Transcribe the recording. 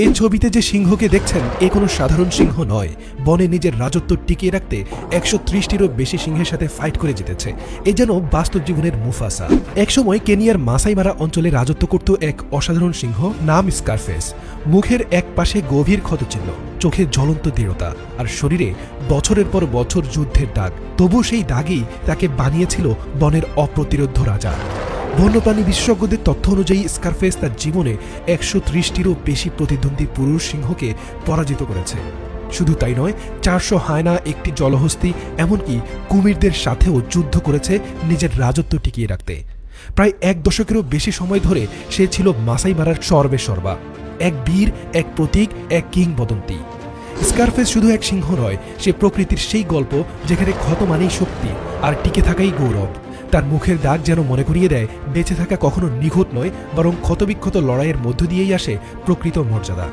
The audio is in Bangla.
এই ছবিতে যে সিংহকে দেখছেন এ কোনো সাধারণ সিংহ নয়। বনে নিজের রাজত্ব টিকিয়ে রাখতে ১৩০টিরও বেশি সিংহের সাথে ফাইট করে জিতেছে। এ যেন বাস্তব জীবনের মুফাসা। একসময় কেনিয়ার মাসাই মারা অঞ্চলে রাজত্ব করত এক অসাধারণ সিংহ, নাম স্কারফেস। মুখের এক পাশে গভীর ক্ষতচিহ্ন, চোখে জ্বলন্ত দৃঢ়তা, আর শরীরে বছরের পর বছর যুদ্ধের দাগ। তবু সেই দাগই তাকে বানিয়েছিল বনের অপ্রতিরোধ্য রাজা। বন্যপ্রাণী বিশেষজ্ঞদের তথ্য অনুযায়ী স্কারফেস তার জীবনে ১৩০টিরও বেশি প্রতিদ্বন্দ্বী পুরুষ সিংহকে পরাজিত করেছে। শুধু তাই নয়, ৪০০ হায়না, একটি জলহস্তী, এমনকি কুমিরদের সাথেও যুদ্ধ করেছে নিজের রাজত্ব টিকিয়ে রাখতে। প্রায় এক দশকেরও বেশি সময় ধরে সে ছিল মাসাই মারার সর্বেসর্বা, এক বীর, এক প্রতীক, এক কিংবদন্তি। স্কারফেস শুধু এক সিংহ নয়, সে প্রকৃতির সেই গল্প যেখানে ক্ষত মানেই শক্তি আর টিকে থাকাই গৌরব। তার মুখের দাগ যেন মনে করিয়ে দেয় বেঁচে থাকা কখনো নিখুঁত নয়, বরং ক্ষতবিক্ষত লড়াইয়ের মধ্য দিয়েই আসে প্রকৃত মর্যাদা।